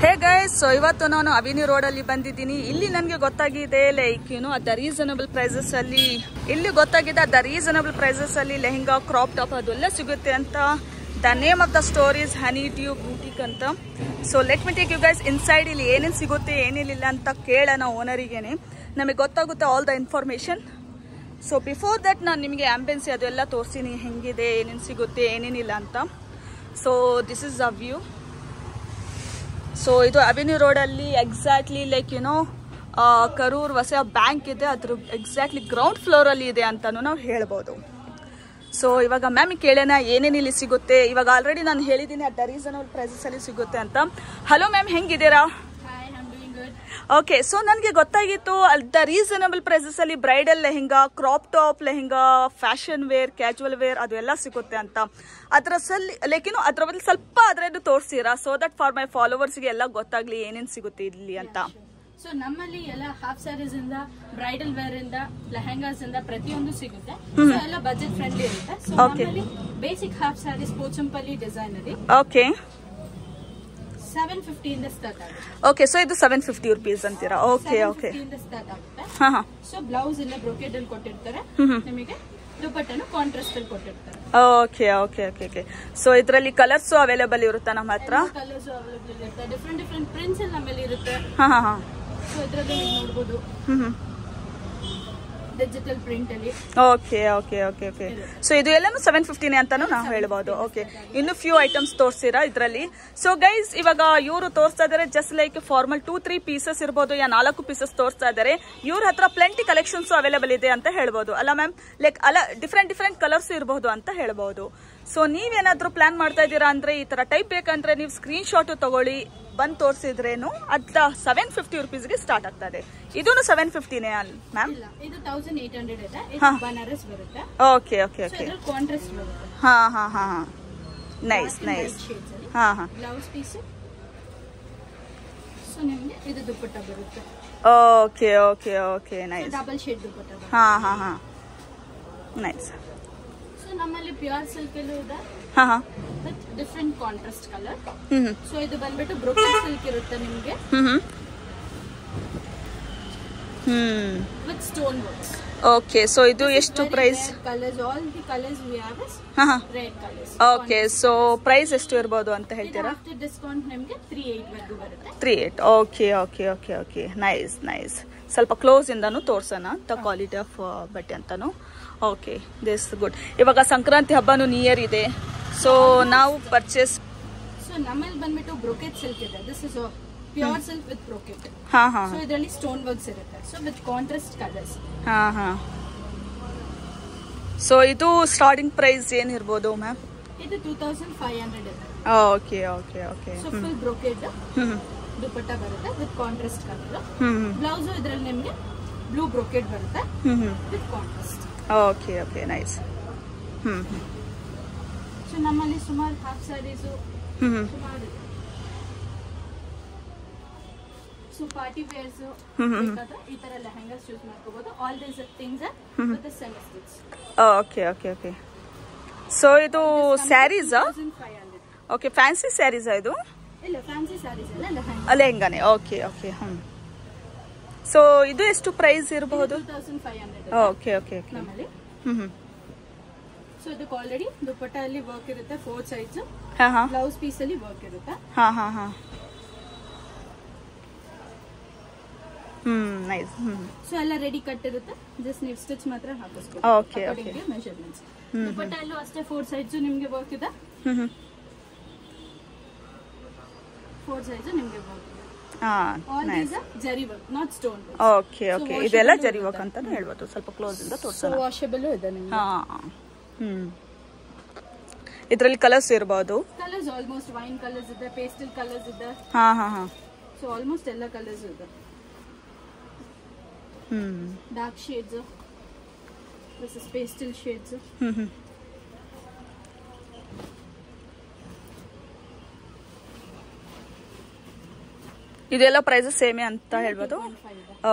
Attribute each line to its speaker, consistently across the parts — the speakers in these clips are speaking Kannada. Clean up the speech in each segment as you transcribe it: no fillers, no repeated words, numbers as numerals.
Speaker 1: ಹೇ ಗೈಸ್, ಸೊ ಇವತ್ತು ನಾನು ಅವಿನಿ ರೋಡ್ ಅಲ್ಲಿ ಬಂದಿದ್ದೀನಿ. ಇಲ್ಲಿ ನನಗೆ ಗೊತ್ತಾಗಿದೆ ಲೈಕ್ ದ ರೀಸನಬಲ್ ಪ್ರೈಸಸ್ ಅಲ್ಲಿ ಲೆಹಂಗಾ, ಕ್ರಾಪ್ ಟಾಪ್ ಅದೆಲ್ಲ ಸಿಗುತ್ತೆ ಅಂತ. The name of the store is Honey Dew Boutique ಅಂತ. So let me take you guys inside. ಇಲ್ಲಿ ಏನೇನು ಸಿಗುತ್ತೆ ಏನೇನಿಲ್ಲ ಅಂತ ಕೇಳೋಣ ಓನರಿಗೇನೆ, ನಮಗೆ ಗೊತ್ತಾಗುತ್ತೆ all the information. So before that ನಾನು ನಿಮಗೆ ಆಂಬಿಯನ್ಸ್ ಅದೆಲ್ಲ ತೋರಿಸ್ತೀನಿ, ಹೆಂಗಿದೆ, ಏನೇನು ಸಿಗುತ್ತೆ ಏನೇನಿಲ್ಲ ಅಂತ. So this is a view. So ಇದು ಅವೆನ್ಯೂ ರೋಡಲ್ಲಿ ಎಕ್ಸಾಕ್ಟ್ಲಿ ಲೈಕ್ ಕರೂರ್ ವಸಯ ಬ್ಯಾಂಕ್ ಇದೆ, ಅದ್ರ ಎಕ್ಸಾಕ್ಟ್ಲಿ ಗ್ರೌಂಡ್ ಫ್ಲೋರಲ್ಲಿ ಇದೆ ಅಂತಲೂ ನಾವು ಹೇಳ್ಬೋದು. ಸೊ ಇವಾಗ ಮ್ಯಾಮ್ ಕೇಳೋಣ ಏನೇನು ಇಲ್ಲಿ ಸಿಗುತ್ತೆ. ಇವಾಗ ಆಲ್ರೆಡಿ ನಾನು ಹೇಳಿದ್ದೀನಿ ಅಟ್ ದ ರೀಸನಬಲ್ ಪ್ರೈಸಸ್ ಅಲ್ಲಿ ಸಿಗುತ್ತೆ ಅಂತ. ಹಲೋ ಮ್ಯಾಮ್, ಹೆಂಗಿದ್ದೀರಾ? ಓಕೆ, ಸೊ ನನಗೆ ಗೊತ್ತಾಗಿತ್ತು ಅಟ್ ದ ರೀಸನಬಲ್ ಪ್ರೈಸಸ್ ಅಲ್ಲಿ bridal lehenga, crop top lehenga, fashion wear, casual wear ಅದು ಎಲ್ಲ ಸಿಗುತ್ತೆ ಅಂತ. ಅದ್ರಲ್ಲಿ ಅದ್ರ ಬದಲು ಸ್ವಲ್ಪ ಅದ್ರದ್ದು ತೋರಿಸ್ತೀರಾ, ಸೊ ದಟ್ ಫಾರ್ ಮೈ ಫಾಲೋವರ್ಸ್ಗೆ ಎಲ್ಲ ಗೊತ್ತಾಗ್ಲಿ ಏನೇನು ಸಿಗುತ್ತೆ ಇಲ್ಲಿ ಅಂತ.
Speaker 2: ಸೊ ನಮ್ಮಲ್ಲಿ ಎಲ್ಲ ಹಾಫ್ ಸ್ಯಾರೀಸ್ ಇಂದ ಬ್ರೈಡಲ್ ವೇರ್ ಇಂದ ಲೆಹಂಗಾಸ್ ಇಂದ ಪ್ರತಿಯೊಂದು ಸಿಗುತ್ತೆ. ಎಲ್ಲ ಬಜೆಟ್ ಫ್ರೆಂಡ್ಲಿ ಇರುತ್ತೆ. ಸೊ ನಮ್ಮಲ್ಲಿ basic half saris Pochampally ಡಿಸೈನರಿ.
Speaker 1: Okay,
Speaker 2: 750 ಇಂದ ಸ್ಟಾರ್ಟ್ ಆಗುತ್ತೆ.
Speaker 1: ಓಕೆ, ಸೊ ಇದು 750 rupees ಅಂತೀರಾ? ಓಕೆ ಓಕೆ,
Speaker 2: ಸ್ಟಾರ್ಟ್ ಆಗುತ್ತೆ.
Speaker 1: ಹಾ.
Speaker 2: ಸೊ ಬ್ಲೌಸ್ ಎಲ್ಲ ಬ್ರೊಕೆಡ್ ಅಲ್ಲಿ ಕೊಟ್ಟಿರ್ತಾರೆ, ನಿಮಗೆ ದುಪಟ್ಟನು ಕಾಂಟ್ರಾಸ್ಟ್ ಅಲ್ಲಿ ಕೊಟ್ಟಿರ್ತಾರೆ.
Speaker 1: Okay okay okay okay. So ಇದರಲ್ಲಿ ಕಲರ್ಸ್ ಅವೈಲೇಬಲ್ ಇರುತ್ತಾ ನಮ್ಮ ಹತ್ರ?
Speaker 2: ಕಲರ್ಸ್ ಅವೈಲೇಬಲ್ ಇರುತ್ತೆ, ಡಿಫ್ರೆಂಟ್ ಪ್ರಿಂಟ್ಸ್ ಎಲ್ಲ ನಮ್ಮಲ್ಲಿ ಇರುತ್ತೆ.
Speaker 1: ಹಾ ಹಾ ಹಾ.
Speaker 2: ಸೊ ಇದರಲ್ಲಿ ನೀವು ನೋಡಬಹುದು ಡಿಜಿಟಲ್ ಪ್ರಿಂಟ್ ಅಲ್ಲಿ.
Speaker 1: Okay okay okay okay. So ಇದು ಎಲ್ಲಾನು 750 ಅಂತಾನು ನಾವು ಹೇಳ್ಬಹುದು. ಓಕೆ, ಇನ್ನು ಫ್ಯೂ ಐಟಮ್ಸ್ ತೋರಿಸ್ತೀರಾ ಇದರಲ್ಲಿ? ಸೊ ಗೈಸ್, ಇವಾಗ ಇವರು ತೋರಿಸ್ತಾ ಇದಾರೆ ಜಸ್ಟ್ ಲೈಕ್ ಫಾರ್ಮಲ್ 2-3 ಪೀಸಸ್ ಇರ್ಬೋದು, ಯಾ 4 ಪೀಸಸ್ ತೋರಿಸ್ತಾ ಇದಾರೆ. ಇವ್ರ ಹತ್ರ ಪ್ಲೆಂಟಿ ಕಲೆಕ್ಷನ್ಸ್ ಅವೈಲೇಬಲ್ ಇದೆ ಅಂತ ಹೇಳ್ಬೋದು ಅಲ್ಲ ಮ್ಯಾಮ್? ಲೈಕ್ ಡಿಫ್ರೆಂಟ್ ಕಲರ್ಸ್ ಇರಬಹುದು ಅಂತ ಹೇಳ್ಬಹುದು. ಸೊ ನೀವೇನಾದ್ರೂ ಪ್ಲಾನ್ ಮಾಡ್ತಾ ಇದ್ದೀರಾ ಅಂದ್ರೆ, ಈ ತರ ಟೈಪ್ ಬೇಕಂದ್ರೆ ನೀವು ಸ್ಕ್ರೀನ್ ಶಾಟ್ ತಗೊಳ್ಳಿ, ಬಂದು ತೋರಿಸಿದ್ರೇನು ಅದ 750 rupeesಗೆ ಸ್ಟಾರ್ಟ್ ಆಗ್ತದೆ. ಇದೂನು 750ನೇ ಅಲ್ಲ ಮ್ಯಾಮ್?
Speaker 2: ಇದು 1800 ಇದೆ. ಇದು ಬನಾರಸ್ ಬರುತ್ತೆ.
Speaker 1: Okay okay okay.
Speaker 2: ಇದರಲ್ಲಿ ಕಾಂಟ್ರಾಸ್ಟ್ ಬರುತ್ತೆ.
Speaker 1: ಹಾ ಹಾ ಹಾ ಹಾ. Nice nice. ಹಾ ಹಾ.
Speaker 2: Blouse piece. ಸೊ ನಿಮಗೆ ಇದು ದುಪಟ್ಟ ಬರುತ್ತೆ.
Speaker 1: Okay okay okay. Nice.
Speaker 2: Double shade dupatta ಬರುತ್ತೆ.
Speaker 1: ಹಾ ಹಾ ಹಾ. ನೈಸ್.
Speaker 2: ಸೊ ನಮ್ಮಲ್ಲಿ ಪ್ಯೂರ್ ಸಿಲ್ಕ್ ಅಲ್ಲಿ ಇದೆ.
Speaker 1: ಹಾ ಹಾ.
Speaker 2: With different contrast colour. So ಇದು ಬಂದ್ಬಿಟ್ಟು ಬ್ರೊಕೆಡ್ ಸಿಲ್ಕ್ ಇರುತ್ತೆ ನಿಮಗೆ. With stone works.
Speaker 1: Okay, so ಇದು ಎಷ್ಟು price?
Speaker 2: Colours, all the colours we have is red colours.
Speaker 1: Okay, so price ಎಷ್ಟು ಇರಬಹುದು ಅಂತ ಹೇಳ್ತೀರಾ?
Speaker 2: ಆಫ್ಟರ್ ಡಿಸ್ಕೌಂಟ್ ನಿಮಗೆ 38 ವರೆಗೂ ಬರುತ್ತೆ.
Speaker 1: 38. Okay okay okay okay. Nice nice. ಸ್ವಲ್ಪ ಕ್ಲೋಸ್ ಇಂದಾನು ತೋರ್ಸೋಣ ದ ಕ್ವಾಲಿಟಿ ಆಫ್ ಬಟ್ಟೆ ಅಂತಾನು. Okay, this good. ಇವಾಗ ಸಂಕ್ರಾಂತಿ ಹಬ್ಬನು ನಿಯರ್ ಇದೆ, ಸೊ ನಾವು ಪರ್ಚೇಸ್.
Speaker 2: ಸೊ ನಮ್ಮಲ್ಲಿ ಬಂದ್ಬಿಟ್ಟು ಬ್ರೊಕೆಟ್ ಸಿಲ್ಕ್ ಇದೆ. This is pure silk with brocade.
Speaker 1: ಹಾ ಹಾ.
Speaker 2: ಸೊ ಇದರಲ್ಲಿ ಸ್ಟೋನ್ ವರ್ಕ್ಸ್ ಇರುತ್ತೆ. So with contrast colours.
Speaker 1: ಹಾ ಹಾ. ಸೊ ಇದು ಸ್ಟಾರ್ಟಿಂಗ್ ಪ್ರೈಸ್ ಏನಿರ್ಬೋದು ಮ್ಯಾಮ್?
Speaker 2: ಇದು 2500 ಇದೆ.
Speaker 1: Okay okay okay.
Speaker 2: So full brocade dupatta ಬರುತ್ತೆ ವಿತ್ ಕಾಂಟ್ರಾಸ್ಟ್ ಕಲರ್. ಬ್ಲೌಸ್ ಇದರಲ್ಲಿ ನಿಮಗೆ ಬ್ಲೂ ಬ್ರೊಕೆಟ್ ಬರುತ್ತೆ with contrast.
Speaker 1: Okay okay. Nice.
Speaker 2: So ನಮ್ಮಲ್ಲಿ ಸುಮಾರು ಹಾಫ್ ಸ್ಯಾರೀಸ್ ಸುಮಾರು. ಸೊ ಪಾರ್ಟಿ ವೇರ್ಸ್ ಈ ತರ ಲೆಹಂಗಾಸ್ ಚೂಸ್ ಮಾಡ್ಕೋಬಹುದು. All these things with the semi stitch.
Speaker 1: Okay okay okay. So ಇದು ಸ್ಯಾರೀಸ್?
Speaker 2: 2500.
Speaker 1: ಓಕೆ, ಫ್ಯಾನ್ಸಿ ಸ್ಯಾರೀಸ್ ಇದು?
Speaker 2: ಇಲ್ಲ, ಫ್ಯಾನ್ಸಿ ಸ್ಯಾರೀಸ್ ಅಲ್ಲ, ಲೆಹಂಗಾ.
Speaker 1: ಲೆಹಂಗಾನೆ. Okay okay. ಸೊ ಇದು ಎಷ್ಟು ಪ್ರೈಸ್ ಇರಬಹುದು?
Speaker 2: 2500.
Speaker 1: Okay okay okay.
Speaker 2: ನಮ್ಮಲ್ಲಿ ಸೊ ಇದಕ್ಕೆ ಆಲ್ರೆಡಿ ದುಪಟ್ಟ ಅಲ್ಲಿ ವರ್ಕ್ ಇರುತ್ತೆ, 4 ಸೈಡ್ಸ್.
Speaker 1: ಹಾ ಹಾ.
Speaker 2: ಬ್ಲೌಸ್ ಪೀಸ್ ಅಲ್ಲಿ ವರ್ಕ್ ಇರುತ್ತೆ.
Speaker 1: ಹಾ ಹಾ ಹಾ. ನೈಸ್.
Speaker 2: ಸೊ ಎಲ್ಲ ರೆಡಿ ಕಟ್ ಇರುತ್ತೆ, ಜಸ್ಟ್ ನೀವು ಸ್ಟಿಚ್ ಮಾತ್ರ ಹಾಕಿಸ್ಬೇಕು.
Speaker 1: Okay okay.
Speaker 2: ಮೆಜರ್ಮೆಂಟ್ಸ್. ದುಪಟ್ಟ ಅಲ್ಲೂ ಅಷ್ಟೇ 4 ಸೈಡ್ಸ್ ನಿಮಗೆ ವರ್ಕ್ ಇದೆ. 4 ಸೈಡ್ಸ್ ನಿಮಗೆ ವರ್ಕ್ ಇದೆ. ಆಲ್ ದೀಸ್ ಜರಿ work, not stone work.
Speaker 1: Okay okay. ಇದೆಲ್ಲ ಜರಿ ವರ್ಕ್ ಅಂತಾನೆ ಹೇಳ್ಬೋದು. ಸ್ವಲ್ಪ ಕ್ಲೋಸ್ ಇಂದ ತೋರಿಸೋಣ.
Speaker 2: ಸೊ ವಾಷಬಲ್ ಇದೆ ನಿಮಗೆ.
Speaker 1: ಹಾ. ಇದರಲ್ಲಿ ಕಲರ್ಸ್ ಇರಬಹುದು?
Speaker 2: ಕಲರ್ಸ್ ಆಲ್ಮೋಸ್ಟ್ ವೈನ್ ಕಲರ್ಸ್ ಇದೆ, ಪೇಸ್ಟಲ್ ಕಲರ್ಸ್ ಇದೆ.
Speaker 1: ಹಾ ಹಾ ಹಾ.
Speaker 2: ಸೊ ಆಲ್ಮೋಸ್ಟ್ ಎಲ್ಲ ಕಲರ್ಸ್ ಇದೆ. Dark shades versus pastel shades.
Speaker 1: ಇದೆಲ್ಲ ಪ್ರೈಸಸ್ ಸೇಮೇ ಅಂತ ಹೇಳ್ಬೋದು?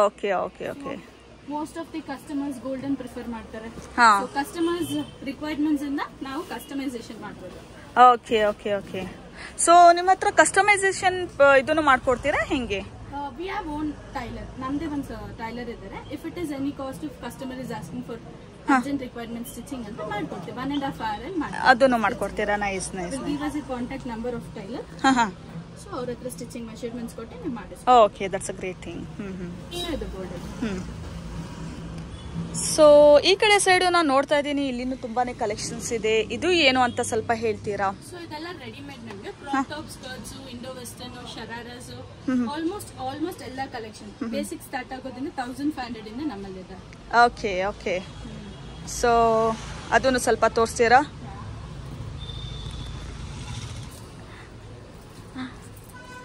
Speaker 1: Okay okay okay.
Speaker 2: Most of the customers golden prefer ಮಾಡ್ತಾರೆ.
Speaker 1: ಹಾ.
Speaker 2: ಕಸ್ಟಮರ್ಸ್ ರಿಕ್ವೈರ್ಮೆಂಟ್ಸ್ ಇಂದ ನಾವು ಕಸ್ಟಮೈಸೇಷನ್ ಮಾಡ್ಬೋದು.
Speaker 1: Okay okay okay. ಸೊ ನಿಮ್ಮ ಹತ್ರ ಕಸ್ಟಮೈಸೇಷನ್ ಇದನ್ನು ಮಾಡ್ಕೊಡ್ತೀರಾ ಹೆಂಗೆ?
Speaker 2: ವಿ ಹ್ಯಾವ್ ಓನ್ ಟೈಲರ್, ನಮ್ದೇ ಒಂದು ಟೈಲರ್ ಇದ್ದಾರೆ. If it is any cost if customer is asking for urgent requirement stitching ಅಂತ ಮಾಡ್ಕೊಡ್ತೀವಿ. 1.5 hour ಅಲ್ಲಿ
Speaker 1: ಅದನ್ನು ಮಾಡ್ಕೊಡ್ತೀರಾ? Nice nice.
Speaker 2: Give us a contact number of tailor. So ಅವ್ರ ಹತ್ರ ಸ್ಟಿಚಿಂಗ್ ಮೆಷರ್ಮೆಂಟ್ಸ್ ಕೊಟ್ಟು ನೀವು ಮಾಡಿಸ್ತೀವಿ.
Speaker 1: Okay, that's a great thing.
Speaker 2: ಇದು ಬೋರ್ಡ್.
Speaker 1: ಸೊ ಈ ಕಡೆ ಸೈಡ್ ನಾನು ನೋಡ್ತಾ ಇದ್ದೀನಿ, ಇಲ್ಲಿನೂ ತುಂಬಾನೇ ಕಲೆಕ್ಷನ್ಸ್ ಇದೆ. ಇದು ಏನು ಅಂತ ಸ್ವಲ್ಪ ಹೇಳ್ತೀರಾ?
Speaker 2: ಸೊ ಇದೆಲ್ಲ ರೆಡಿಮೇಡ್ ನಮಗೆ crop top, skirts, Indo western, shararas, almost ಎಲ್ಲ ಕಲೆಕ್ಷನ್. ಬೇಸಿಕ್ ಸ್ಟಾರ್ಟ್ ಆಗೋದ್ರಿಂದ 1500 ಇಂದ ನಮ್ಮಲ್ಲಿ ಇದೆ.
Speaker 1: Okay okay. ಸೊ ಅದನ್ನು ಸ್ವಲ್ಪ ತೋರಿಸ್ತೀರಾ?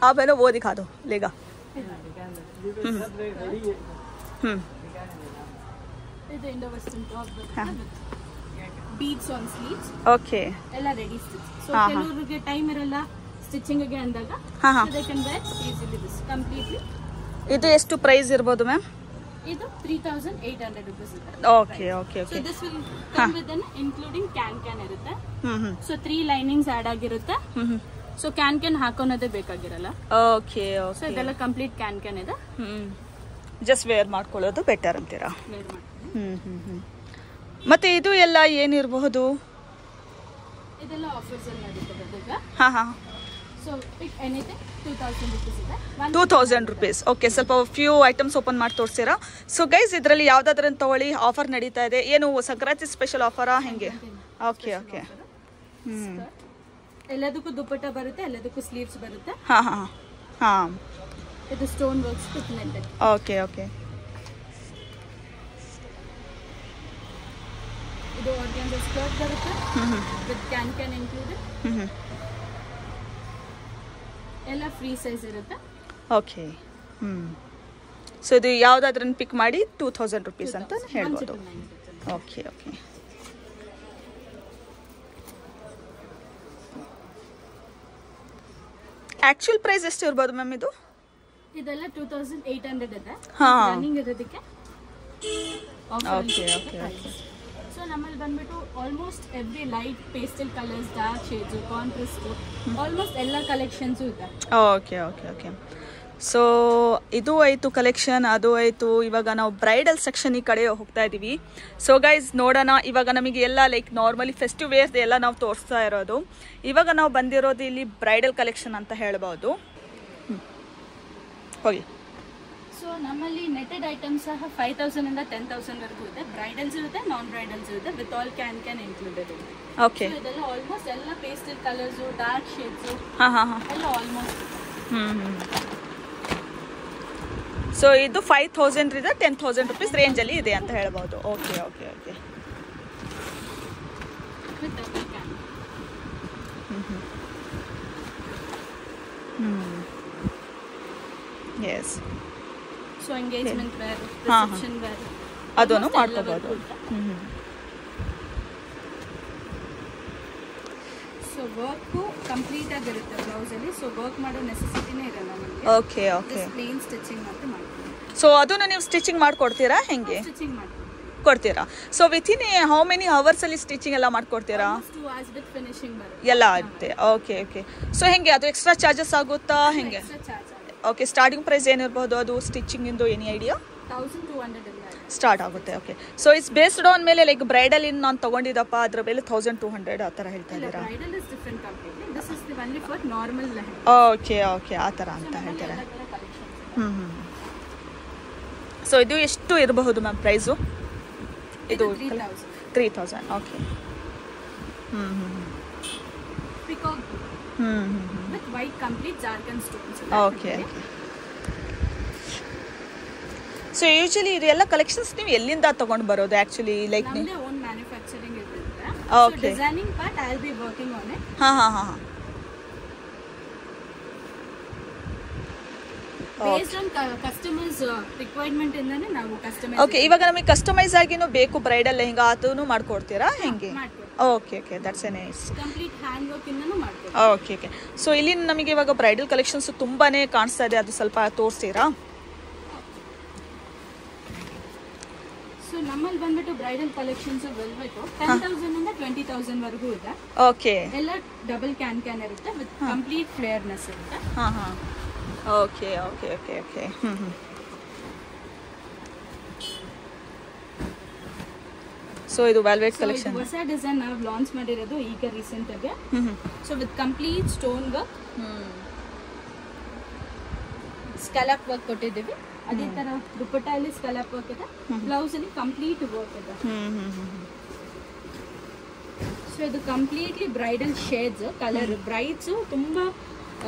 Speaker 1: ಆಮೇಲೆ ಓದಿ ಕಾದು ಲೇಗ.
Speaker 2: ಇದು Indo western top beads on sleeves.
Speaker 1: Okay,
Speaker 2: ಎಲ್ಲ ರೆಡಿ ಸ್ಟಿಚ್. ಸೊ ಕೆಲವರಿಗೆ ಟೈಮ್ ಇರಲ್ಲ ಸ್ಟಿಚಿಂಗ್ ಗೆ ಅಂದಾಗ they can wear easily this completely. ಇದು
Speaker 1: ಎಷ್ಟು ಪ್ರೈಸ್ ಇರಬಹುದು ಮ್ಯಾಮ್?
Speaker 2: ಇದು 3800 rupees ಇದೆ.
Speaker 1: Okay okay okay.
Speaker 2: So this will come with an including can ಇರುತ್ತೆ. ಸೊ 3 ಲೈನಿಂಗ್ಸ್ ಆಡ್ ಆಗಿರುತ್ತೆ. ಸೊ ಕ್ಯಾನ್ ಹಾಕೋನೋದೇ ಬೇಕಾಗಿರಲ್ಲ.
Speaker 1: Okay okay.
Speaker 2: ಸೊ ಇದೆಲ್ಲ ಕಂಪ್ಲೀಟ್ ಕ್ಯಾನ್ ಇದೆ.
Speaker 1: ಜಸ್ಟ್ ವೇರ್ ಮಾಡ್ಕೊಳ್ಳೋದು ಬೆಟರ್ ಅಂತೀರಾ? ಮತ್ತೆ ಇದು ಎಲ್ಲ ಏನಿರಬಹುದು?
Speaker 2: ಇದೆಲ್ಲ ಆಫರ್ಸ್ ಅಲ್ಲಿ ನಡೀತದೆ ಈಗ. ಸೊ ಪಿಕ್ ಎನಿಥಿಂಗ್ 2000 rupees ಇದೆ.
Speaker 1: 2000 rupees. ಓಕೆ, ಸ್ವಲ್ಪ ಫ್ಯೂ ಐಟಮ್ಸ್ ಓಪನ್ ಮಾಡಿ ತೋರಿಸ್ತೀರಾ? ಸೊ ಗೈಸ್, ಇದರಲ್ಲಿ ಯಾವ್ದಾದ್ರನ್ನ ತಗೊಳ್ಳಿ, ಆಫರ್ ನಡೀತಾ ಇದೆ. ಏನು ಸಂಕ್ರಾಂತಿ ಸ್ಪೆಷಲ್ ಆಫರಾ ಹೆಂಗೆ? Okay okay.
Speaker 2: ಎಲ್ಲದಕ್ಕೂ ದುಪ್ಪಟ್ಟ ಬರುತ್ತೆ, ಎಲ್ಲದಕ್ಕೂ ಸ್ಲೀವ್ಸ್ ಬರುತ್ತೆ.
Speaker 1: ಹಾಂ.
Speaker 2: ಇದು stone works with netted.
Speaker 1: Okay okay.
Speaker 2: ಇದು ಆರ್ಗಾನ್ಜಾ ಸ್ಕರ್ಟ್ ಬರುತ್ತೆ ವಿತ್ ಕ್ಯಾನ್ ಇನ್ಕ್ಲೂಡೆಡ್. ಎಲ್ಲ ಫ್ರೀ ಸೈಜ್ ಇರುತ್ತೆ.
Speaker 1: ಓಕೆ. ಸೊ ಇದು ಯಾವ್ದಾದ್ರನ್ನ ಪಿಕ್ ಮಾಡಿ 2000 rupees ಅಂತ ಹೇಳ್ಬೋದು. Okay okay. ಆಕ್ಚುಯಲ್ ಪ್ರೈಸ್ ಎಷ್ಟು ಇರ್ಬೋದು ಮ್ಯಾಮ್ ಇದು?
Speaker 2: ಇದೆಲ್ಲ 2800 ಇದೆ. ರನ್ನಿಂಗ್ ಇರೋದಕ್ಕೆ
Speaker 1: ಓಕೆ ಓಕೆ ಓಕೆ.
Speaker 2: ಸೊ ನಮ್ಮಲ್ಲಿ ಬಂದ್ಬಿಟ್ಟು almost every light pastel colours, dark shades, contrast, almost ಎಲ್ಲ ಕಲೆಕ್ಷನ್ಸ್ ಇದೆ.
Speaker 1: Okay okay okay. ಸೊ ಇದು ಆಯಿತು ಕಲೆಕ್ಷನ್, ಅದು ಆಯಿತು. ಇವಾಗ ನಾವು ಬ್ರೈಡಲ್ ಸೆಕ್ಷನ್ ಈ ಕಡೆ ಹೋಗ್ತಾ ಇದ್ದೀವಿ. ಸೊ ಗೈಸ್ ನೋಡೋಣ, ಇವಾಗ ನಮಗೆ ಎಲ್ಲ ಲೈಕ್ ನಾರ್ಮಲಿ ಫೆಸ್ಟಿವ್ ವೇರ್ಸ್ ಎಲ್ಲ ನಾವು ತೋರಿಸ್ತಾ ಇರೋದು. ಇವಾಗ ನಾವು ಬಂದಿರೋದು ಇಲ್ಲಿ ಬ್ರೈಡಲ್ ಕಲೆಕ್ಷನ್ ಅಂತ ಹೇಳ್ಬೋದು. ಹೋಗಿ.
Speaker 2: ಸೊ ನಮ್ಮಲ್ಲಿ ನೆಟೆಡ್ ಐಟಮ್ಸ್ ಸಹ 5000 ಇಂದ 10000 ವರೆಗೂ ಇದೆ. ಬ್ರೈಡಲ್ಸ್ ಇರುತ್ತೆ, ನಾನ್ ಬ್ರೈಡಲ್ಸ್ ಇರುತ್ತೆ, ವಿತ್ ಆಲ್ ಕ್ಯಾನ್ ಇನ್ಕ್ಲೂಡೆಡ್ ಇದೆ.
Speaker 1: ಓಕೆ.
Speaker 2: ಇದೆಲ್ಲ ಆಲ್ಮೋಸ್ಟ್ ಎಲ್ಲ ಪೇಸ್ಟಲ್ ಕಲರ್ಸ್, ಡಾರ್ಕ್ ಶೇಡ್ಸ್ ಎಲ್ಲ ಆಲ್ಮೋಸ್ಟ್.
Speaker 1: ಸೊ ಇದು 5000 ಇಂದ 10000 rupees ರೇಂಜ್ ಅಲ್ಲಿ ಇದೆ ಅಂತ ಹೇಳ್ಬೋದು. Okay okay okay.
Speaker 2: With double can.
Speaker 1: Yes.
Speaker 2: So engagement wear, reception wear
Speaker 1: ಅದನ್ನು ಮಾಡ್ಕೋಬಹುದು.
Speaker 2: ಸೊ ವರ್ಕ್ ಕಂಪ್ಲೀಟ್ ಆಗಿರುತ್ತೆ ಬ್ಲೌಸ್ ಅಲ್ಲಿ. ಸೊ ವರ್ಕ್ ಮಾಡೋ ನೆಸೆಸಿಟಿನೇ ಇರಲ್ಲ ನಮಗೆ.
Speaker 1: Okay okay.
Speaker 2: ಪ್ಲೇನ್ ಸ್ಟಿಚಿಂಗ್ ಮಾತ್ರ ಮಾಡ್ತೀವಿ.
Speaker 1: ಸೊ ಅದನ್ನು ನೀವು ಸ್ಟಿಚಿಂಗ್ ಮಾಡ್ಕೊಡ್ತೀರಾ ಹೆಂಗೆ?
Speaker 2: ಸ್ಟಿಚಿಂಗ್ ಮಾಡ್ತೀವಿ.
Speaker 1: ಕೊಡ್ತೀರಾ? So within how many hours ಅಲ್ಲಿ ಸ್ಟಿಚಿಂಗ್ ಎಲ್ಲ ಮಾಡ್ಕೊಡ್ತೀರಾ?
Speaker 2: 2 hours ವಿತ್ ಫಿನಿಶಿಂಗ್ ಬರುತ್ತೆ.
Speaker 1: ಎಲ್ಲ ಆಗುತ್ತೆ. Okay okay. ಸೊ ಹೆಂಗೆ ಅದು ಎಕ್ಸ್ಟ್ರಾ ಚಾರ್ಜಸ್ ಆಗುತ್ತಾ ಹೆಂಗೆ?
Speaker 2: ಎಕ್ಸ್ಟ್ರಾ ಚಾರ್ಜ್ ಆಗುತ್ತೆ.
Speaker 1: ಓಕೆ, ಸ್ಟಾರ್ಟಿಂಗ್ ಪ್ರೈಸ್ ಏನಿರ್ಬೋದು ಅದು ಸ್ಟಿಚಿಂಗ್ ಇಂದು ಎನಿ ಐಡಿಯಾ?
Speaker 2: 1200
Speaker 1: ಸ್ಟಾರ್ಟ್ ಆಗುತ್ತೆ. Okay. So it's based on ಮೇಲೆ ಲೈಕ್ ಬ್ರೈಡಲ್ ಇನ್ ನಾನು ತಗೊಂಡಿದ್ದಪ್ಪ ಅದ್ರ ಮೇಲೆ 1200 ಆ ಥರ ಹೇಳ್ತಾ ಇದ್ದೀರಾ?
Speaker 2: Bridal is different completely. This is the only for normal lehenga.
Speaker 1: Okay okay, ಆ ಥರ ಅಂತ ಹೇಳ್ತಾರೆ. ಸೊ ಇದು ಎಷ್ಟು ಇರಬಹುದು ಮ್ಯಾಮ್ ಪ್ರೈಸು? ಇದು 3000. Okay.
Speaker 2: Peacock with white complete Jharkhand stones.
Speaker 1: Okay. So usually ಇದೆಲ್ಲ ಕಲೆಕ್ಷನ್ಸ್ ನೀವು ಎಲ್ಲಿಂದ ತಗೊಂಡು ಬರೋದು ಆಕ್ಚುಲಿ? ಲೈಕ್
Speaker 2: ನಮ್ಮದೇ ಓನ್ ಮ್ಯಾನುಫ್ಯಾಕ್ಚರಿಂಗ್ ಇರುತ್ತೆ.
Speaker 1: Okay.
Speaker 2: Designing part I will be working on it.
Speaker 1: ಹಾಂ.
Speaker 2: ಬೇಸ್ಡ್ ಆನ್ ಕಸ್ಟಮರ್ಸ್ ರಿಕ್ವೈರ್ಮೆಂಟ್ ಇಂದಾನೆ ನಾವು ಕಸ್ಟಮೈಸ್.
Speaker 1: ಓಕೆ. ಇವಾಗ ನಮಗೆ ಕಸ್ಟಮೈಸ್ ಆಗಿನೂ ಬೇಕು ಬ್ರೈಡಲ್ ಲೆಹಂಗಾ, ಅದನ್ನು ಮಾಡ್ಕೊಡ್ತೀರಾ ಹೆಂಗೆ? Okay okay, that's a nice.
Speaker 2: Complete hand work ಇಂದನೂ ಮಾಡ್ತೀವಿ.
Speaker 1: Okay okay. ಸೊ ಇಲ್ಲಿ ನಮಗೆ ಇವಾಗ ಬ್ರೈಡಲ್ ಕಲೆಕ್ಷನ್ಸ್ ತುಂಬಾನೇ ಕಾಣಿಸ್ತಾ ಇದೆ, ಅದು ಸ್ವಲ್ಪ ತೋರಿಸ್ತೀರಾ?
Speaker 2: ಸೊ ನಮ್ಮಲ್ಲಿ ಬಂದ್ಬಿಟ್ಟು ಬ್ರೈಡಲ್ ಕಲೆಕ್ಷನ್ಸ್ ವೆಲ್ವೆಟ್ 10,000 ಇಂದ 20,000 ವರೆಗೂ ಇದೆ.
Speaker 1: ಓಕೆ.
Speaker 2: ಎಲ್ಲ ಡಬಲ್ ಕ್ಯಾನ್ ಇರುತ್ತೆ ವಿತ್ ಕಂಪ್ಲೀಟ್ ಫ್ಲೇರ್ನೆಸ್ ಇರುತ್ತೆ.
Speaker 1: Okay okay okay okay. So ಇದು ವೆಲ್ವೆಟ್ ಕಲೆಕ್ಷನ್
Speaker 2: ಹೊಸ ಡಿಸೈನ್ ನಾವು ಲಾಂಚ್ ಮಾಡಿರೋದು ಈಗ ರೀಸೆಂಟ್ ಆಗಿ. So with complete stone work, scallop work ಕೊಟ್ಟಿದ್ದೀವಿ. ಅದೇ ತರ ದುಪಟ್ಟ ಅಲ್ಲಿ ಸ್ಕ್ಯಾಲಪ್ ವರ್ಕ್ ಇದೆ, ಬ್ಲೌಸ್ ಅಲ್ಲಿ ಕಂಪ್ಲೀಟ್ ವರ್ಕ್ ಇದೆ. ಸೊ ಇದು completely bridal shades colour. Brides ತುಂಬಾ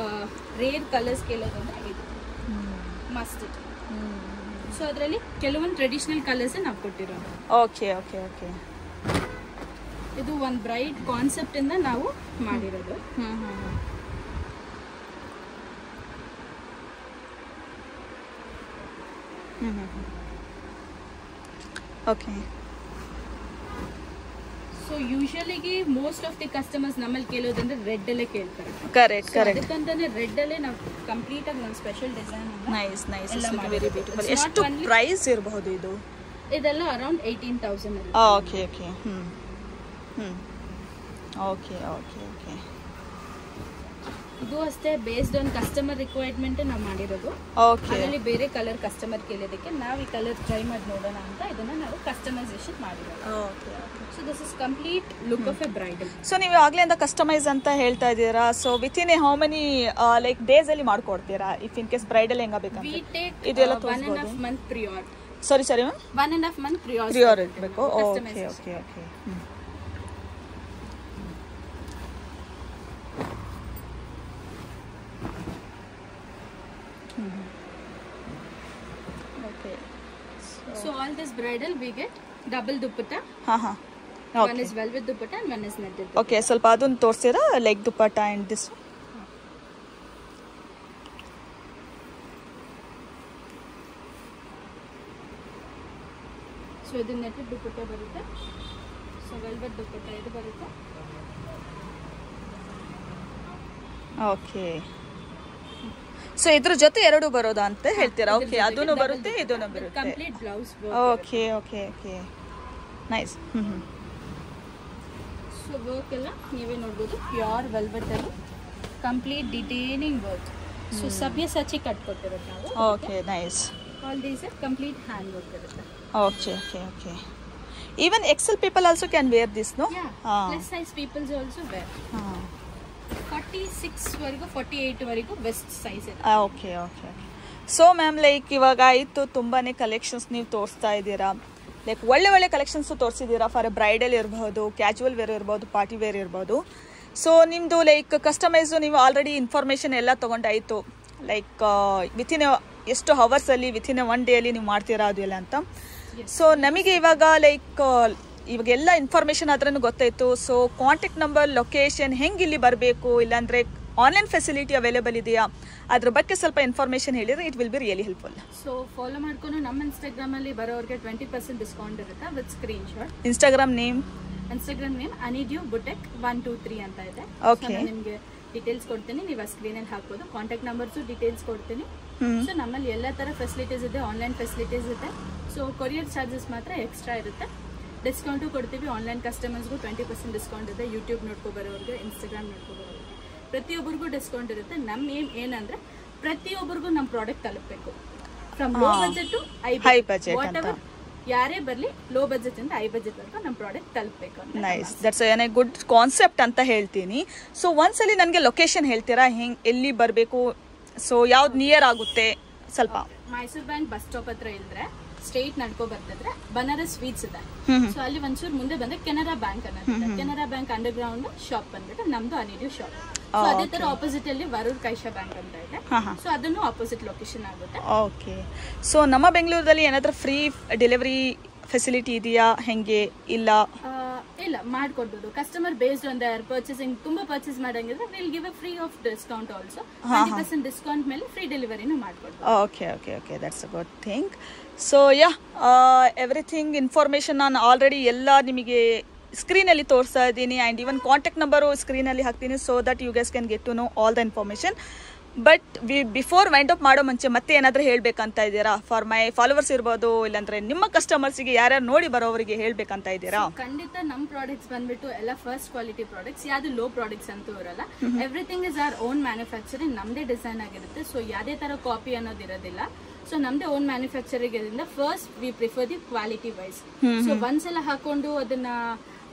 Speaker 2: ರೇರ್ ಕಲರ್ಸ್ ಕೇಳೋದಂದ್ರೆ ಇದು ಮಸ್ಟ್. ಸೊ ಅದರಲ್ಲಿ ಕೆಲವೊಂದು ಟ್ರೆಡಿಷನಲ್ ಕಲರ್ಸ್ ನಾವು ಕೊಟ್ಟಿರೋದು.
Speaker 1: Okay okay okay.
Speaker 2: ಇದು ಒಂದು ಬ್ರೈಡ್ ಕಾನ್ಸೆಪ್ಟ್ ಇಂದ ನಾವು ಮಾಡಿರೋದು.
Speaker 1: ಓಕೆ.
Speaker 2: ಸೊ ಯೂಶುವಲಿಗೆ ಮೋಸ್ಟ್ ಆಫ್ ದಿ ಕಸ್ಟಮರ್ಸ್ ನಮ್ಮಲ್ಲಿ ಕೇಳೋದಂದ್ರೆ ರೆಡ್ ಅಲ್ಲೇ ಕೇಳ್ತಾರೆ.
Speaker 1: Correct correct.
Speaker 2: ಅದಕ್ಕಂತಾನೆ ರೆಡ್ ಅಲ್ಲೇ ನಾವು ಕಂಪ್ಲೀಟ್ ಆಗಿ ಒಂದು special design
Speaker 1: nice nice very beautiful. ಎಷ್ಟು ಪ್ರೈಸ್ ಇರಬಹುದು ಇದು?
Speaker 2: ಇದೆಲ್ಲ around 18,000.
Speaker 1: Okay okay. Okay okay okay.
Speaker 2: ಇದು ಅಷ್ಟೇ ಬೇಸ್ಡ್ ಆನ್ ಕಸ್ಟಮರ್ ರಿಕ್ವೈರ್ಮೆಂಟ್ ನಾವು ಮಾಡಿರೋದು.
Speaker 1: ಓಕೆ.
Speaker 2: ಅದರಲ್ಲಿ ಬೇರೆ ಕಲರ್ ಕಸ್ಟಮರ್ ಕೇಳೋದಕ್ಕೆ ನಾವು ಈ ಕಲರ್ ಟ್ರೈ ಮಾಡಿ ನೋಡೋಣ ಅಂತ ಇದನ್ನ ನಾವು ಕಸ್ಟಮೈಸೇಷನ್ ಮಾಡಿರೋದು.
Speaker 1: Okay okay.
Speaker 2: So this is complete look of A bridal.
Speaker 1: So ನೀವು ಆಗ್ಲಿಂದ ಕಸ್ಟಮೈಸ್ ಅಂತ ಹೇಳ್ತಾ ಇದ್ದೀರಾ. So with in how many like days ಅಲ್ಲಿ ಮಾಡ್ಕೊಡ್ತೀರಾ ಇಫ್ ಇನ್ ಕೇಸ್ ಬ್ರೈಡಲ್ ಹೆಂಗ ಬೇಕಂತ?
Speaker 2: ವಿ ಟೇಕ್
Speaker 1: ಇದೆಲ್ಲ
Speaker 2: 1.5 month pre-order.
Speaker 1: ಸರಿ ಮ್ಯಾಮ್.
Speaker 2: 1.5 month pre-order
Speaker 1: ಇರಬೇಕು. Okay okay okay.
Speaker 2: So all this bridal we get double dupatta. One is velvet dupatta and one is netted dupatta.
Speaker 1: Okay, ಸ್ವಲ್ಪ ಅದನ್ನ ತೋರಿಸ್ತೀರಾ like dupatta and this?
Speaker 2: So ಇದು netted dupatta ಬರುತ್ತೆ. So velvet dupatta ಇದು ಬರುತ್ತೆ.
Speaker 1: ಓಕೆ. ಸೊ ಇದ್ರ ಜೊತೆ ಎರಡು ಬರೋದಾ ಅಂತ ಹೇಳ್ತೀರಾ? ಓಕೆ, ಅದನ್ನು ಬರುತ್ತೆ ಇದನ್ನು ಬರುತ್ತೆ.
Speaker 2: Complete blouse.
Speaker 1: Okay okay okay. Nice.
Speaker 2: So work ಎಲ್ಲ ನೀವೇ ನೋಡ್ಬೋದು. ಪ್ಯೂರ್ ವೆಲ್ವೆಟ್ ಅಲ್ಲಿ complete detailing work. So Sabyasachi cut ಕೊಟ್ಟಿರುತ್ತೆ ನಾವು.
Speaker 1: Okay nice.
Speaker 2: All these are complete hand work ಇರುತ್ತೆ.
Speaker 1: Okay okay okay. Even XL people also can wear this, no?
Speaker 2: Yeah. Plus size people also wear. 46 ವರೆಗೂ 48 ವರೆಗೂ ಬೆಸ್ಟ್ ಸೈಜ್ ಇದೆ.
Speaker 1: Okay okay. So ma'am like ಇವಾಗ ಆಯಿತು ತುಂಬಾನೇ ಕಲೆಕ್ಷನ್ಸ್ ನೀವು ತೋರಿಸ್ತಾ ಇದ್ದೀರಾ. ಲೈಕ್ ಒಳ್ಳೆ ಒಳ್ಳೆ ಕಲೆಕ್ಷನ್ಸು ತೋರಿಸಿದ್ದೀರಾ. ಫಾರ್ ಬ್ರೈಡಲ್ ಇರ್ಬೋದು, ಕ್ಯಾಜುವಲ್ ವೇರ್ ಇರ್ಬೋದು, ಪಾರ್ಟಿ ವೇರ್ ಇರ್ಬೋದು. ಸೊ ನಿಮ್ಮದು ಲೈಕ್ ಕಸ್ಟಮೈಸು ನೀವು ಆಲ್ರೆಡಿ ಇನ್ಫಾರ್ಮೇಷನ್ ಎಲ್ಲ ತೊಗೊಂಡಾಯಿತು. ಲೈಕ್ ವಿತಿನ್ ಎಷ್ಟು ಹವರ್ಸಲ್ಲಿ ವಿತಿನ್ 1 ಡೇಯಲ್ಲಿ ನೀವು ಮಾಡ್ತೀರಾ ಅದು ಎಲ್ಲ ಅಂತ. ಸೊ ನಮಗೆ ಇವಾಗ ಲೈಕ್ ಇವಾಗೆಲ್ಲ ಇನ್ಫಾರ್ಮೇಷನ್ ಆದ್ರೂ ಗೊತ್ತಾಯಿತು. ಸೊ ಕಾಂಟ್ಯಾಕ್ಟ್ ನಂಬರ್, ಲೊಕೇಶನ್, ಹೆಂಗೆ ಇಲ್ಲಿ ಬರಬೇಕು, ಇಲ್ಲಾಂದರೆ ಆನ್ಲೈನ್ ಫೆಸಿಲಿಟಿ ಅವೈಲೇಬಲ್ ಇದೆಯಾ, ಅದ್ರ ಬಗ್ಗೆ ಸ್ವಲ್ಪ ಇನ್ಫಾರ್ಮೇಷನ್ ಹೇಳಿದ್ರೆ it will be really helpful.
Speaker 2: So follow ಮಾಡ್ಕೊಂಡು ನಮ್ಮ ಇನ್ಸ್ಟಾಗ್ರಾಮಲ್ಲಿ ಬರೋರಿಗೆ 20% ಡಿಸ್ಕೌಂಟ್ ಇರುತ್ತೆ with screenshot.
Speaker 1: Instagram name
Speaker 2: Honey Dew Boutique 123 ಅಂತ ಇದೆ. ನಿಮಗೆ ಡೀಟೇಲ್ಸ್ ಕೊಡ್ತೀನಿ, ನೀವು ಆ ಸ್ಕ್ರೀನಲ್ಲಿ ಹಾಕ್ಬೋದು. ಕಾಂಟ್ಯಾಕ್ಟ್ ನಂಬರ್ಸು ಡೀಟೇಲ್ಸ್ ಕೊಡ್ತೀನಿ. ಸೊ ನಮ್ಮಲ್ಲಿ ಎಲ್ಲ ಥರ ಫೆಸಿಲಿಟೀಸ್ ಇದೆ, ಆನ್ಲೈನ್ ಫೆಸಿಲಿಟೀಸ್ ಇದೆ. ಸೊ ಕೊರಿಯರ್ ಚಾರ್ಜಸ್ ಮಾತ್ರ ಎಕ್ಸ್ಟ್ರಾ ಇರುತ್ತೆ. ಡಿಸ್ಕೌಂಟು ಕೊಡ್ತೀವಿ. ಆನ್ಲೈನ್ ಕಸ್ಟಮರ್ಸ್ಗೂ 20% ಡಿಸ್ಕೌಂಟ್ ಇದೆ. ಯೂಟ್ಯೂಬ್ ನೋಡ್ಕೊಬರೋರಿಗೆ, ಇನ್ಸ್ಟಾಗ್ರಾಮ್ ನೋಡ್ಕೊಬರೋರಿಗೆ ಪ್ರತಿಯೊಬ್ಬರಿಗೂ ಡಿಸ್ಕೌಂಟ್ ಇರುತ್ತೆ. ನಮ್ಮ ಏಮ್ ಏನಂದ್ರೆ ಪ್ರತಿಯೊಬ್ಬರಿಗೂ ನಮ್ಮ ಪ್ರಾಡಕ್ಟ್ ತಲುಪಬೇಕು. From low budget to high budget, whatever ಯಾರೇ ಬರಲಿ, ಲೋ ಬಜೆಟ್ ಇಂದ ಹೈ ಬಜೆಟ್ ತನಕ ನಮ್ಮ ಪ್ರಾಡಕ್ಟ್ ತಲುಪಬೇಕು.
Speaker 1: Nice, that's a good concept ಅಂತ ಹೇಳ್ತೀನಿ. ಸೊ ಒಂದ್ಸಲಿ ನನಗೆ ಲೊಕೇಶನ್ ಹೇಳ್ತೀರಾ, ಹೆಂಗೆ ಎಲ್ಲಿ ಬರಬೇಕು, ಸೊ ಯಾವ್ದು ನಿಯರ್ ಆಗುತ್ತೆ ಸ್ವಲ್ಪ?
Speaker 2: ಮೈಸೂರು ಬ್ಯಾಂಕ್ ಬಸ್ ಸ್ಟಾಪ್ ಹತ್ರ ಇದ್ರೆ ಸ್ಟ್ರೈಟ್ ನಡ್ಕೊ ಬರ್ತಿದ್ರೆ ಬನಾರಸ್ ಸ್ವೀಟ್ಸ್ ಇದೆ. ಸೊ ಅಲ್ಲಿ ಒಂಚೂರು ಮುಂದೆ ಬಂದ್ರೆ ಕೆನರಾ ಬ್ಯಾಂಕ್ ಅನ್ನೋದು. Canara bank under ground shop ಬಂದ್ಬಿಟ್ಟು ನಮ್ದು ಅನಿಡ್ಯೂ ಶಾಪ್. ಸೊ ಅದೇ ತರ ಆಪೋಸಿಟ್ ಅಲ್ಲಿ ವರೂರ್ ಕೈಷಾ ಬ್ಯಾಂಕ್ ಅಂತ ಇದೆ. ಸೊ ಅದನ್ನು ಆಪೋಸಿಟ್ ಲೊಕೇಶನ್ ಆಗುತ್ತೆ.
Speaker 1: ಓಕೆ. ಸೊ ನಮ್ಮ ಬೆಂಗಳೂರಲ್ಲಿ ಏನಾದ್ರೂ ಫ್ರೀ ಡೆಲಿವರಿ ಫೆಸಿಲಿಟಿ ಇದೆಯಾ, ಹೆಂಗೆ? ಇಲ್ಲ
Speaker 2: ಮಾಡ್ಕೊಡ್ಬೋದು. Customer based on their purchasing. ತುಂಬಾ ಪರ್ಚೇಸ್ ಮಾಡಂಗಿದ್ರೆ will give a free of discount also. 20% discount ಮೇಲೆ ಫ್ರೀ ಡೆಲಿವರಿನೂ ಮಾಡ್ಕೊಡ್ಬೋದು.
Speaker 1: Okay okay okay, that's a good thing. So yeah, everything information ನಾನು ಆಲ್ರೆಡಿ ಎಲ್ಲ ನಿಮಗೆ ಸ್ಕ್ರೀನಲ್ಲಿ ತೋರಿಸ್ತಾ ಇದ್ದೀನಿ. ಆ್ಯಂಡ್ ಈವನ್ ಕಾಂಟ್ಯಾಕ್ಟ್ ನಂಬರು ಸ್ಕ್ರೀನಲ್ಲಿ ಹಾಕ್ತೀನಿ. So that you guys can get to know all the information. But before wind up ಮಾಡೋ ಮುಂಚೆ ಮತ್ತೆ ಏನಾದರೂ ಹೇಳಬೇಕಂತ ಇದ್ದೀರಾ ಫಾರ್ ಮೈ ಫಾಲೋವರ್ಸ್ ಇರ್ಬೋದು, ಇಲ್ಲಾಂದ್ರೆ ನಿಮ್ಮ ಕಸ್ಟಮರ್ಸ್ಗೆ ಯಾರ್ಯಾರು ನೋಡಿ ಬರೋವರಿಗೆ ಹೇಳಬೇಕಂತ ಇದ್ದೀರಾ?
Speaker 2: ಖಂಡಿತ ನಮ್ಮ ಪ್ರಾಡಕ್ಟ್ಸ್ ಬಂದ್ಬಿಟ್ಟು ಎಲ್ಲ ಫಸ್ಟ್ ಕ್ವಾಲಿಟಿ ಪ್ರಾಡಕ್ಟ್ಸ್, ಯಾವುದು ಲೋ ಪ್ರಾಡಕ್ಟ್ಸ್ ಅಂತೂ ಇರಲ್ಲ. Everything is our own manufacturing, ನಮ್ಮದೇ ಡಿಸೈನ್ ಆಗಿರುತ್ತೆ. ಸೊ ಯಾವುದೇ ಥರ ಕಾಪಿ ಅನ್ನೋದು ಇರೋದಿಲ್ಲ. ಸೊ ನಮ್ದೇ ಓನ್ ಮ್ಯಾನುಫ್ಯಾಕ್ಚರಿಂಗ್ ಇರೋದ್ರಿಂದ first we prefer the quality wise. So ಒಂದ್ಸಲ ಹಾಕೊಂಡು ಅದನ್ನ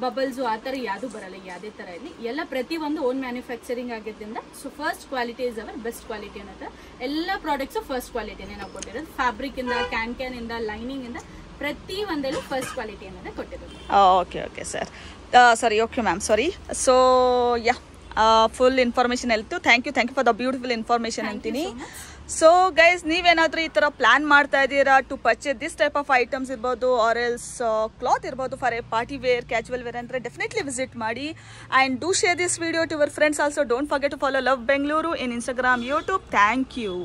Speaker 2: ಬಬಲ್ಸ್ ಆ ಥರ ಯಾವುದು ಬರಲ್ಲ. ಯಾವುದೇ ಥರ ಇಲ್ಲಿ ಎಲ್ಲ ಪ್ರತಿಯೊಂದು ಓನ್ ಮ್ಯಾನುಫ್ಯಾಕ್ಚರಿಂಗ್ ಆಗಿದ್ದರಿಂದ so first quality is our best quality ಅನ್ನೋದು. ಎಲ್ಲ ಪ್ರಾಡಕ್ಟ್ಸು ಫಸ್ಟ್ ಕ್ವಾಲಿಟಿನೇ ನಾವು ಕೊಟ್ಟಿರೋದು. ಫ್ಯಾಬ್ರಿಕ್ ಇಂದ, ಕ್ಯಾನ್ ಇಂದ, ಲೈನಿಂಗ್ ಇಂದ ಪ್ರತಿ ಒಂದಲ್ಲೂ ಫಸ್ಟ್ ಕ್ವಾಲಿಟಿ ಅನ್ನೋದೇ ಕೊಟ್ಟಿರೋದು.
Speaker 1: ಓಕೆ ಸರ್, ಸರಿ, okay ma'am, sorry. So yeah, full information ಹೇಳ್ತು. Thank you for the beautiful information ಅಂತೀನಿ. ಸೊ ಗೈಸ್, ನೀವೇನಾದರೂ ಈ ಥರ ಪ್ಲಾನ್ ಮಾಡ್ತಾ ಇದ್ದೀರಾ to purchase this type of items ಇರ್ಬೋದು, ಆರ್ ಎಲ್ಸ್ ಕ್ಲಾತ್ ಇರ್ಬೋದು for a party wear, casual wear ಅಂದರೆ ಡೆಫಿನೆಟ್ಲಿ ವಿಸಿಟ್ ಮಾಡಿ. And do share this video to your friends also. Don't forget to follow love Bengaluru in Instagram, YouTube. Thank you.